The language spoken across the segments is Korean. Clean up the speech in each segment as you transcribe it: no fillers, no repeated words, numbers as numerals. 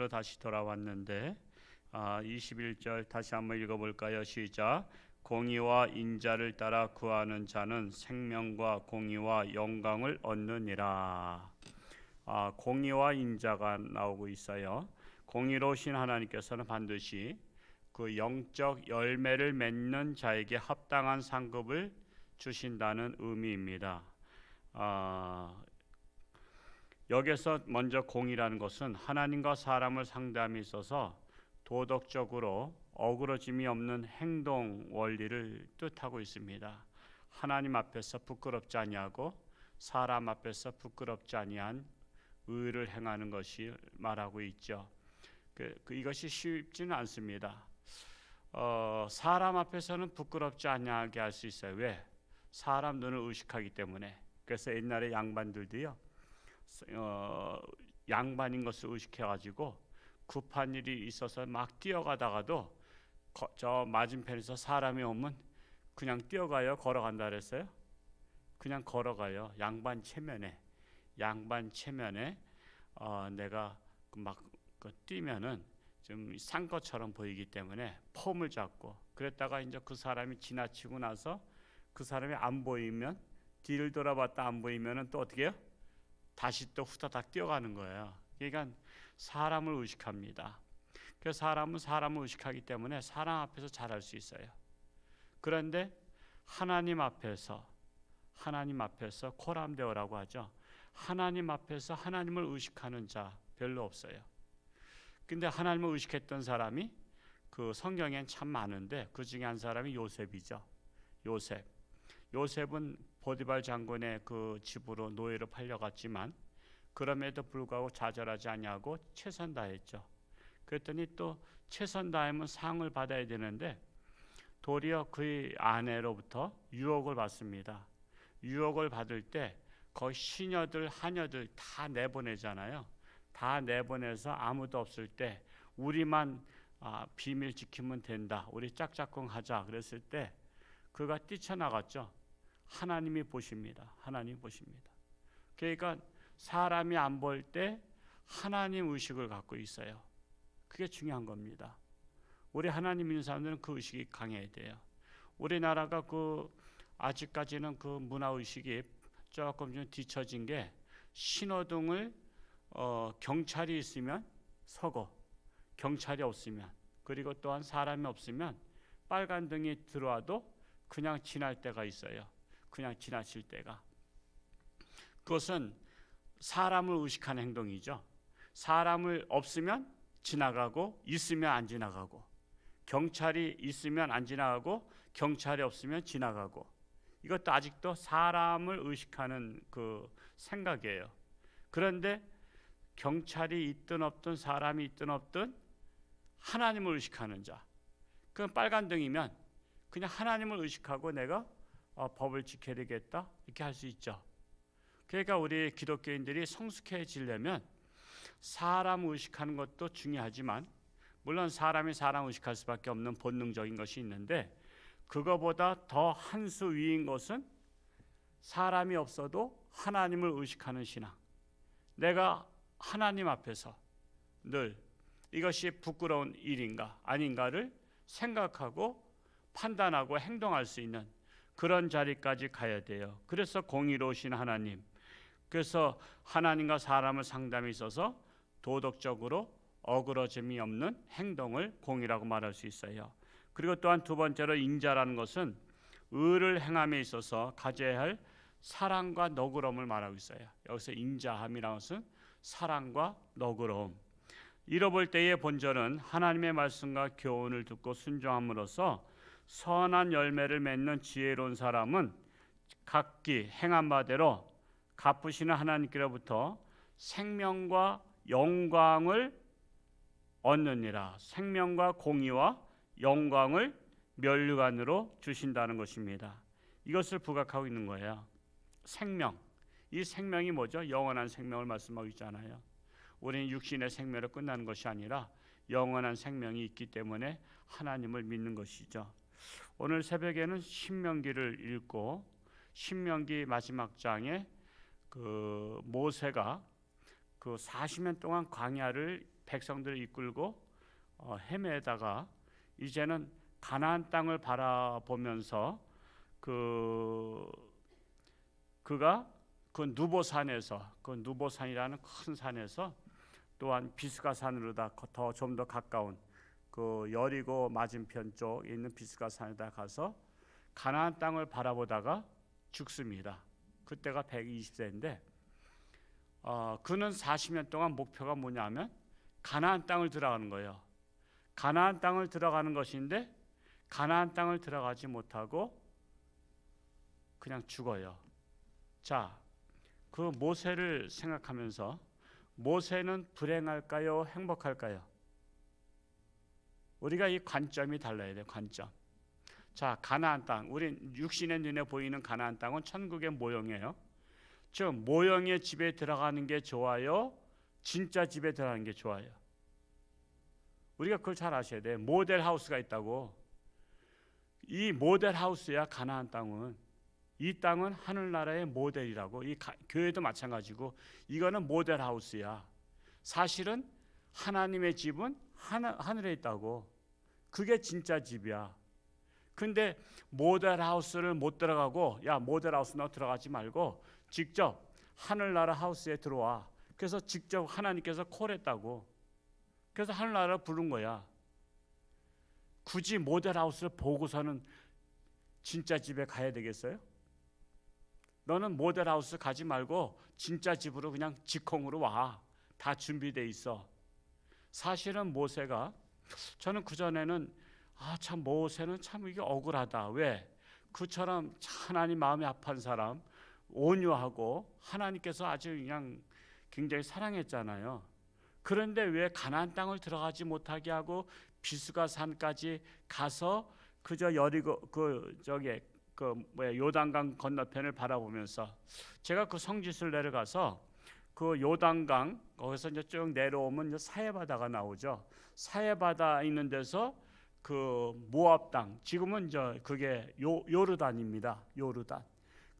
본문으로 다시 돌아왔는데 21절 다시 한번 읽어볼까요? 시작. 공의와 인자를 따라 구하는 자는 생명과 공의와 영광을 얻느니라. 공의와 인자가 나오고 있어요. 공의로우신 하나님께서는 반드시 그 영적 열매를 맺는 자에게 합당한 상급을 주신다는 의미입니다. 여기서 먼저 공의라는 것은 하나님과 사람을 상대함에 있어서 도덕적으로 어그러짐이 없는 행동 원리를 뜻하고 있습니다. 하나님 앞에서 부끄럽지 아니하고 사람 앞에서 부끄럽지 아니한 의를 행하는 것이 말하고 있죠. 이것이 쉽지는 않습니다. 사람 앞에서는 부끄럽지 아니하게 할 수 있어요. 왜? 사람 눈을 의식하기 때문에. 그래서 옛날에 양반들도요, 양반인 것을 의식해가지고 급한 일이 있어서 막 뛰어가다가도 저 맞은편에서 사람이 오면 그냥 뛰어가요? 걸어간다 그랬어요? 그냥 걸어가요. 양반 체면에 내가 막 뛰면은 좀 산 것처럼 보이기 때문에 폼을 잡고, 그랬다가 이제 그 사람이 지나치고 나서 그 사람이 안 보이면, 뒤를 돌아봤다 안 보이면은 또 어떻게 해요? 다시 또 후다닥 뛰어가는 거예요. 그러니까 사람을 의식합니다. 그래서 사람은 사람을 의식하기 때문에 사람 앞에서 잘할 수 있어요. 그런데 하나님 앞에서 코람데오라고 하죠. 하나님 앞에서 하나님을 의식하는 자 별로 없어요. 근데 하나님을 의식했던 사람이 그 성경엔 참 많은데 그 중에 한 사람이 요셉이죠. 요셉은 보디발 장군의 그 집으로 노예로 팔려갔지만 그럼에도 불구하고 좌절하지 아니하고 최선 다했죠. 그랬더니 또 최선 다하면 상을 받아야 되는데 도리어 그의 아내로부터 유혹을 받습니다. 유혹을 받을 때 거의 시녀들 하녀들 다 내보내잖아요. 다 내보내서 아무도 없을 때 우리만 비밀 지키면 된다, 우리 짝짝꿍 하자 그랬을 때 그가 뛰쳐나갔죠. 하나님이 보십니다. 그러니까 사람이 안 볼 때 하나님 의식을 갖고 있어요. 그게 중요한 겁니다. 우리 하나님 믿는 사람들은 그 의식이 강해야 돼요. 우리나라가 아직까지는 그 문화 의식이 조금 좀 뒤처진 게, 신호등을 경찰이 있으면 서고, 경찰이 없으면, 그리고 또한 사람이 없으면 빨간 등이 들어와도 그냥 지날 때가 있어요. 그냥 지나칠 때가. 그것은 사람을 의식하는 행동이죠. 사람을 없으면 지나가고 있으면 안 지나가고, 경찰이 있으면 안 지나가고 경찰이 없으면 지나가고, 이것도 아직도 사람을 의식하는 그 생각이에요. 그런데 경찰이 있든 없든 사람이 있든 없든 하나님을 의식하는 자, 그건 빨간 등이면 그냥 하나님을 의식하고 내가 법을 지켜야 되겠다 이렇게 할 수 있죠. 그러니까 우리 기독교인들이 성숙해지려면 사람 의식하는 것도 중요하지만, 물론 사람이 사람 의식할 수밖에 없는 본능적인 것이 있는데, 그거보다 더 한 수 위인 것은 사람이 없어도 하나님을 의식하는 신앙. 내가 하나님 앞에서 늘 이것이 부끄러운 일인가 아닌가를 생각하고 판단하고 행동할 수 있는 그런 자리까지 가야 돼요. 그래서 공의로우신 하나님, 그래서 하나님과 사람을 상담에 있어서 도덕적으로 어그러짐이 없는 행동을 공의라고 말할 수 있어요. 그리고 또한 두 번째로 인자라는 것은 의를 행함에 있어서 가져야 할 사랑과 너그러움을 말하고 있어요. 여기서 인자함이라는 것은 사랑과 너그러움. 잃어볼 때의 본절은 하나님의 말씀과 교훈을 듣고 순종함으로써 선한 열매를 맺는 지혜로운 사람은 각기 행한 바대로 갚으시는 하나님께로부터 생명과 영광을 얻느니라. 생명과 공의와 영광을 면류관으로 주신다는 것입니다. 이것을 부각하고 있는 거예요. 생명. 이 생명이 뭐죠? 영원한 생명을 말씀하고 있잖아요. 우리는 육신의 생명으로 끝나는 것이 아니라 영원한 생명이 있기 때문에 하나님을 믿는 것이죠. 오늘 새벽에는 신명기를 읽고, 신명기 마지막 장에 그 모세가 그 40년 동안 광야를 백성들을 이끌고 헤매다가 이제는 가나안 땅을 바라보면서 그가 그 누보산에서, 그 누보산이라는 큰 산에서, 또한 비스가산으로다 더 좀 더 가까운 그 여리고 맞은편 쪽에 있는 비스가산에다 가서 가나안 땅을 바라보다가 죽습니다. 그때가 120세인데 그는 40년 동안 목표가 뭐냐면 가나안 땅을 들어가는 거예요. 가나안 땅을 들어가는 것인데 가나안 땅을 들어가지 못하고 그냥 죽어요. 자, 그 모세를 생각하면서 모세는 불행할까요? 행복할까요? 우리가 이 관점이 달라야 돼요. 관점. 자, 가나안 땅, 우리 육신의 눈에 보이는 가나안 땅은 천국의 모형이에요. 즉 모형의 집에 들어가는 게 좋아요? 진짜 집에 들어가는 게 좋아요? 우리가 그걸 잘 아셔야 돼요. 모델 하우스가 있다고. 이 모델 하우스야 가나안 땅은. 이 땅은 하늘나라의 모델이라고. 이 교회도 마찬가지고 이거는 모델 하우스야. 사실은 하나님의 집은 하늘에 있다고. 그게 진짜 집이야. 근데 모델 하우스를 못 들어가고, 야 모델 하우스 너 들어가지 말고 직접 하늘나라 하우스에 들어와. 그래서 직접 하나님께서 콜했다고. 그래서 하늘나라를 부른 거야. 굳이 모델 하우스를 보고서는 진짜 집에 가야 되겠어요? 너는 모델 하우스 가지 말고 진짜 집으로 그냥 직행으로 와. 다 준비돼 있어. 사실은 모세가, 저는 그전에는 참 모세는 참 이게 억울하다. 왜? 그처럼 하나님 마음이 아픈 사람, 온유하고 하나님께서 아주 그냥 굉장히 사랑했잖아요. 그런데 왜 가나안 땅을 들어가지 못하게 하고 비스가 산까지 가서 그저 여리고 요단강 건너편을 바라보면서, 제가 그 성지순 내려가서 그 요단강 거기서 이제 쭉 내려오면 이제 사해바다가 나오죠. 사해바다 있는 데서 그 모압 땅, 지금은 이제 그게 요르단입니다. 요르단.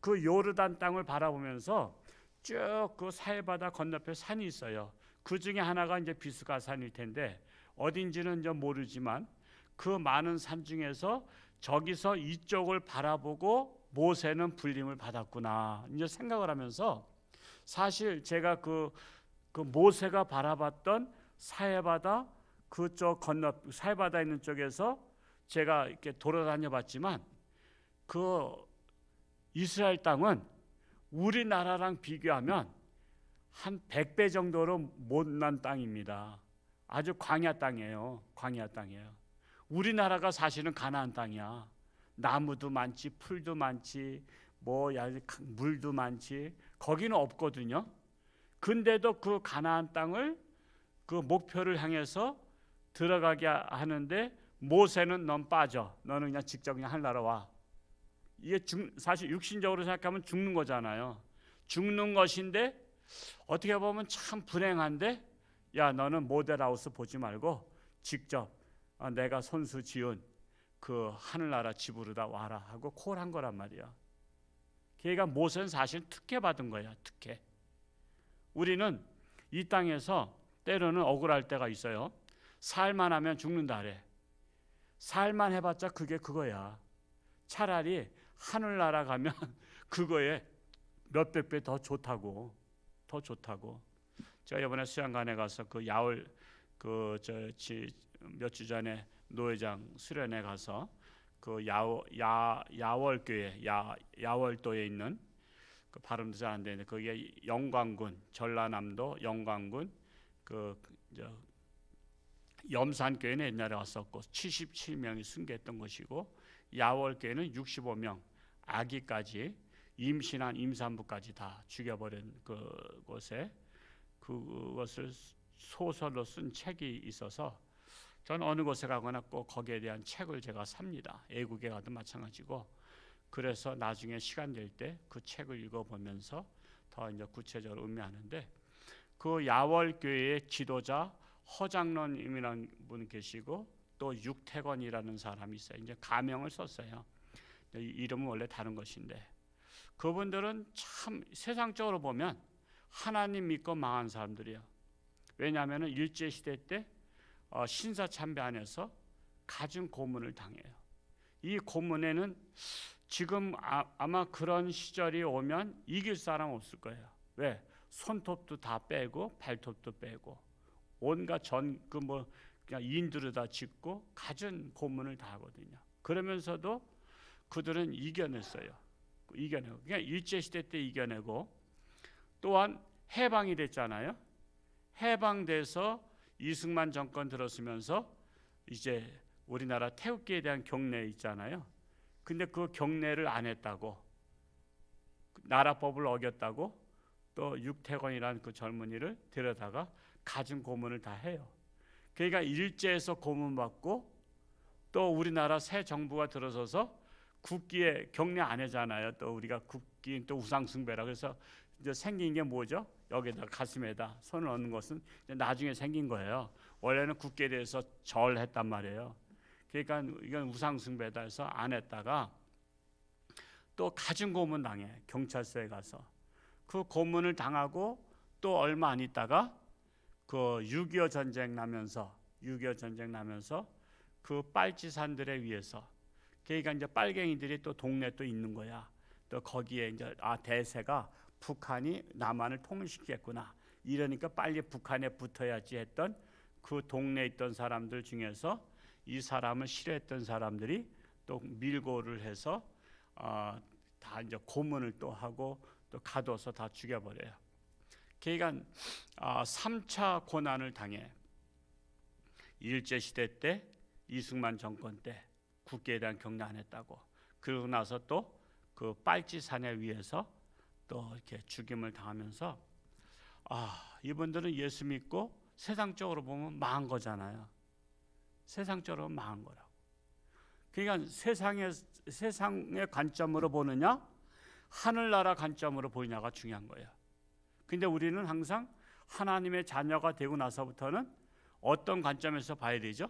그 요르단 땅을 바라보면서 쭉 그 사해바다 건너편 산이 있어요. 그 중에 하나가 이제 비스가산일 텐데 어딘지는 이제 모르지만 그 많은 산 중에서 저기서 이쪽을 바라보고 모세는 불림을 받았구나 이제 생각을 하면서, 사실 제가 그 모세가 바라봤던 사해바다 그쪽 건너 사해바다 있는 쪽에서 제가 이렇게 돌아다녀 봤지만 그 이스라엘 땅은 우리나라랑 비교하면 한 100배 정도로 못난 땅입니다. 아주 광야 땅이에요. 광야 땅이에요. 우리나라가 사실은 가나안 땅이야. 나무도 많지, 풀도 많지, 물도 많지. 거기는 없거든요. 근데도 그 가나안 땅을 그 목표를 향해서 들어가게 하는데 모세는 넌 빠져. 너는 그냥 직접 그냥 하늘나라 와. 이게 사실 육신적으로 생각하면 죽는 거잖아요. 죽는 것인데 어떻게 보면 참 불행한데, 야 너는 모델하우스 보지 말고 직접 내가 손수 지은 그 하늘나라 집으로 다 와라 하고 콜한 거란 말이야. 걔가 모세는 사실 특혜 받은 거야. 특혜. 우리는 이 땅에서 때로는 억울할 때가 있어요. 살만 하면 죽는다 그래. 살만 해봤자 그게 그거야. 차라리 하늘나라 가면 그거에 몇백 배 더 좋다고. 더 좋다고. 제가 이번에 수양관에 가서 그 야월 몇 주 전에 노회장 수련회 가서 그 야월교회 야월도에 있는 그 발음도 잘 안 되는데 거기에 영광군, 전라남도 영광군 염산교회는 옛날에 왔었고 77명이 순교했던 것이고, 야월교회는 65명 아기까지 임신한 임산부까지 다 죽여버린 그곳에 그것을 소설로 쓴 책이 있어서 저는 어느 곳에 가거나 꼭 거기에 대한 책을 제가 삽니다. 애국에 가도 마찬가지고. 그래서 나중에 시간 될 때 그 책을 읽어보면서 더 이제 구체적으로 음미하는데, 그 야월교회의 지도자 허장로님이라는 분 계시고 또 육태건이라는 사람이 있어요. 이제 가명을 썼어요. 이름은 원래 다른 것인데 그분들은 참 세상적으로 보면 하나님 믿고 망한 사람들이에요. 왜냐하면 일제 시대 때 신사 참배 안에서 갖은 고문을 당해요. 이 고문에는 지금 아마 그런 시절이 오면 이길 사람 없을 거예요. 왜? 손톱도 다 빼고 발톱도 빼고 온갖 그냥 인두를 다 짚고 갖은 고문을 다 하거든요. 그러면서도 그들은 이겨냈어요. 이겨내고 그냥 일제 시대 때 이겨내고 또한 해방이 됐잖아요. 해방돼서 이승만 정권 들었으면서 이제 우리나라 태극기에 대한 경례 있잖아요. 근데 그 경례를 안 했다고, 나라법을 어겼다고 또 육태권이라는 그 젊은이를 데려다가 갖은 고문을 다 해요. 그러니까 일제에서 고문받고 또 우리나라 새 정부가 들어서서 국기에 경례 안 하잖아요. 또 우리가 국기 또 우상숭배라 그래서 이제 생긴 게 뭐죠? 여기다 가슴에다 손을 얹는 것은 나중에 생긴 거예요. 원래는 국기에 대해서 절했단 말이에요. 그러니까 이건 우상숭배다 해서 안 했다가 또 갖은 고문 당해. 경찰서에 가서 그 고문을 당하고 또 얼마 안 있다가 그 6.25 전쟁 나면서 그 빨치산들에 의해서 그러니까 이제 빨갱이들이 또 동네 또 있는 거야. 또 거기에 이제 대세가 북한이 남한을 통일시키겠구나. 이러니까 빨리 북한에 붙어야지 했던 그 동네에 있던 사람들 중에서 이 사람을 싫어했던 사람들이 또 밀고를 해서 다 이제 고문을 또 하고 또 가둬서 다 죽여버려요. 그러니까 3차 고난을 당해. 일제 시대 때 이승만 정권 때 국기에 대한 경례 안 했다고. 그러고 나서 또 그 빨치산에 위해서 또 이렇게 죽임을 당하면서 이분들은 예수 믿고 세상적으로 보면 망한 거잖아요. 세상적으로 망한 거라고. 그러니까 세상의 관점으로 보느냐, 하늘나라 관점으로 보느냐가 중요한 거예요. 근데 우리는 항상 하나님의 자녀가 되고 나서부터는 어떤 관점에서 봐야 되죠?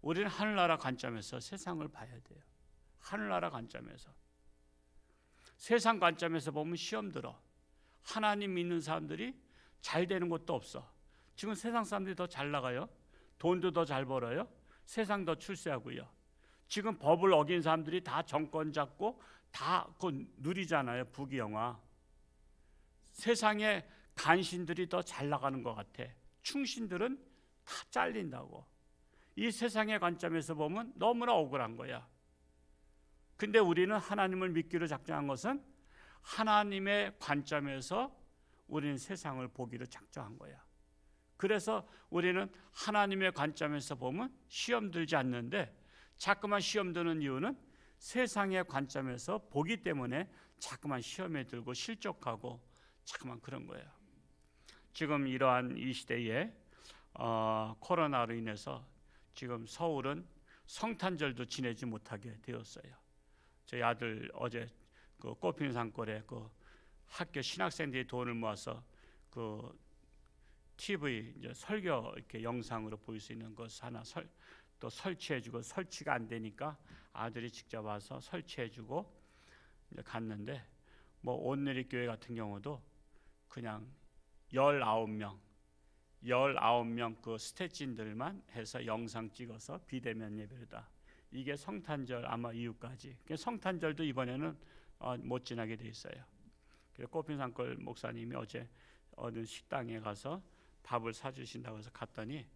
우리는 하늘나라 관점에서 세상을 봐야 돼요. 하늘나라 관점에서. 세상 관점에서 보면 시험 들어. 하나님 믿는 사람들이 잘 되는 것도 없어. 지금 세상 사람들이 더 잘 나가요. 돈도 더 잘 벌어요. 세상 더 출세하고요. 지금 법을 어긴 사람들이 다 정권 잡고 다 그거 누리잖아요. 부귀영화. 세상에 간신들이 더 잘 나가는 것 같아. 충신들은 다 잘린다고. 이 세상의 관점에서 보면 너무나 억울한 거야. 근데 우리는 하나님을 믿기로 작정한 것은 하나님의 관점에서 우리는 세상을 보기로 작정한 거야. 그래서 우리는 하나님의 관점에서 보면 시험 들지 않는데 자꾸만 시험 드는 이유는 세상의 관점에서 보기 때문에 자꾸만 시험에 들고 실족하고 자꾸만 그런 거예요. 지금 이러한 이 시대에 코로나로 인해서 지금 서울은 성탄절도 지내지 못하게 되었어요. 저희 아들 어제 그 꽃피는 산골에 그 학교 신학생들이 돈을 모아서 그 TV 이제 설교 이렇게 영상으로 볼 수 있는 것 하나 또 설치해주고 설치가 안 되니까 아들이 직접 와서 설치해주고 이제 갔는데 뭐 온누리 교회 같은 경우도 그냥 19명 그 스태진들만 해서 영상 찍어서 비대면 예배다. 이게 성탄절 아마 이후까지. 성탄절도 이번에는 못 지나게 돼 있어요. 그래서 꽃핀산골 목사님이 어제 어느 식당에 가서 밥을 사주신다고 해서 갔더니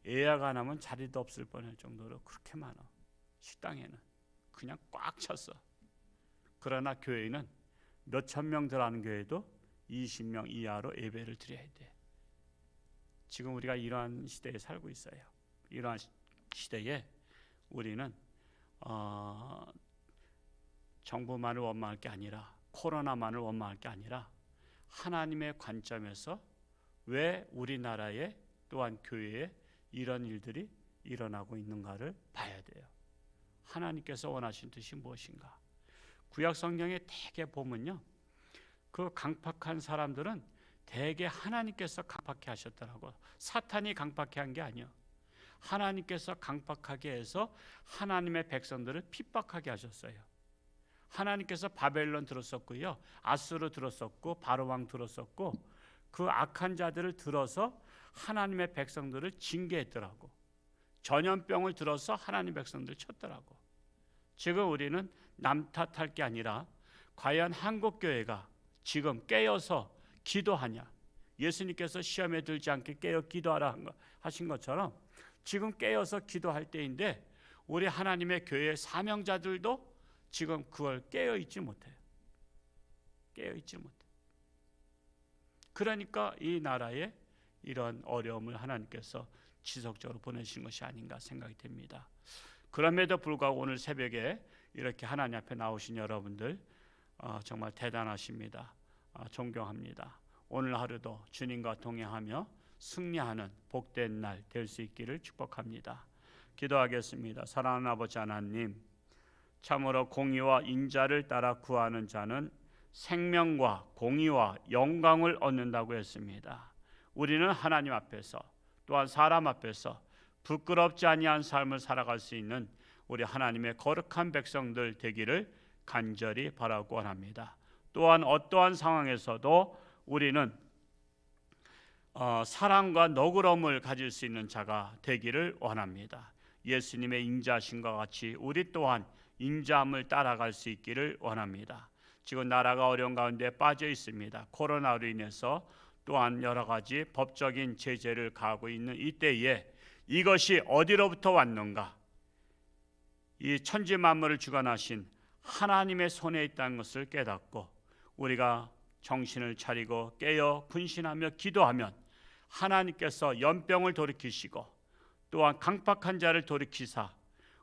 예약 안 하면 자리도 없을 뻔할 정도로 그렇게 많아. 식당에는 그냥 꽉 찼어. 그러나 교회는 몇천 명 들어가는 교회도 20명 이하로 예배를 드려야 돼. 지금 우리가 이러한 시대에 살고 있어요. 이러한 시대에 우리는 정부만을 원망할 게 아니라 코로나만을 원망할 게 아니라 하나님의 관점에서 왜 우리나라에 또한 교회에 이런 일들이 일어나고 있는가를 봐야 돼요. 하나님께서 원하신 뜻이 무엇인가? 구약 성경에 대개 보면요, 그 강팍한 사람들은 대개 하나님께서 강팍해 하셨더라고. 사탄이 강팍해 한 게 아니요. 하나님께서 강팍하게 해서 하나님의 백성들을 핍박하게 하셨어요. 하나님께서 바벨론 들었었고요, 아수르 들었었고, 바로왕 들었었고, 그 악한 자들을 들어서 하나님의 백성들을 징계했더라고. 전염병을 들어서 하나님 백성들을 쳤더라고. 지금 우리는 남 탓할 게 아니라 과연 한국교회가 지금 깨어서 기도하냐? 예수님께서 시험에 들지 않게 깨어 기도하라 하신 것처럼 지금 깨어서 기도할 때인데 우리 하나님의 교회 사명자들도 지금 그걸 깨어있지 못해요. 깨어있지 못해요. 그러니까 이 나라에 이런 어려움을 하나님께서 지속적으로 보내신 것이 아닌가 생각이 됩니다. 그럼에도 불구하고 오늘 새벽에 이렇게 하나님 앞에 나오신 여러분들 정말 대단하십니다. 존경합니다. 오늘 하루도 주님과 동행하며 승리하는 복된 날 될 수 있기를 축복합니다. 기도하겠습니다. 사랑하는 아버지 하나님, 참으로 공의와 인자를 따라 구하는 자는 생명과 공의와 영광을 얻는다고 했습니다. 우리는 하나님 앞에서 또한 사람 앞에서 부끄럽지 아니한 삶을 살아갈 수 있는 우리 하나님의 거룩한 백성들 되기를 간절히 바라고 원합니다. 또한 어떠한 상황에서도 우리는 사랑과 너그러움을 가질 수 있는 자가 되기를 원합니다. 예수님의 인자하심과 같이 우리 또한 인자함을 따라갈 수 있기를 원합니다. 지금 나라가 어려운 가운데 빠져 있습니다. 코로나로 인해서 또한 여러 가지 법적인 제재를 가하고 있는 이때에 이것이 어디로부터 왔는가? 이 천지 만물을 주관하신 하나님의 손에 있다는 것을 깨닫고 우리가 정신을 차리고 깨어 분신하며 기도하면 하나님께서 연병을 돌이키시고 또한 강팍한 자를 돌이키사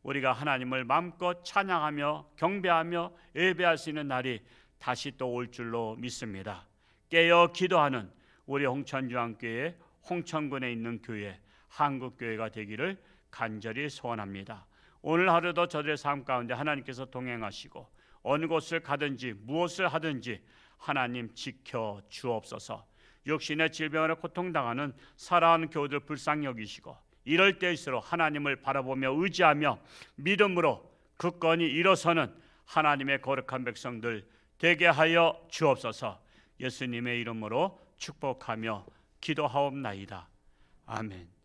우리가 하나님을 마음껏 찬양하며 경배하며 예배할 수 있는 날이 다시 또 올 줄로 믿습니다. 깨어 기도하는 우리 홍천중앙교회 홍천군에 있는 교회 한국교회가 되기를 간절히 소원합니다. 오늘 하루도 저들의 삶 가운데 하나님께서 동행하시고 어느 곳을 가든지 무엇을 하든지 하나님 지켜 주옵소서. 육신의 질병으로 고통당하는 사랑하는 교우들 불쌍히 여기시고 이럴 때일수록 하나님을 바라보며 의지하며 믿음으로 굳건히 일어서는 하나님의 거룩한 백성들 되게 하여 주옵소서. 예수님의 이름으로 축복하며 기도하옵나이다. 아멘.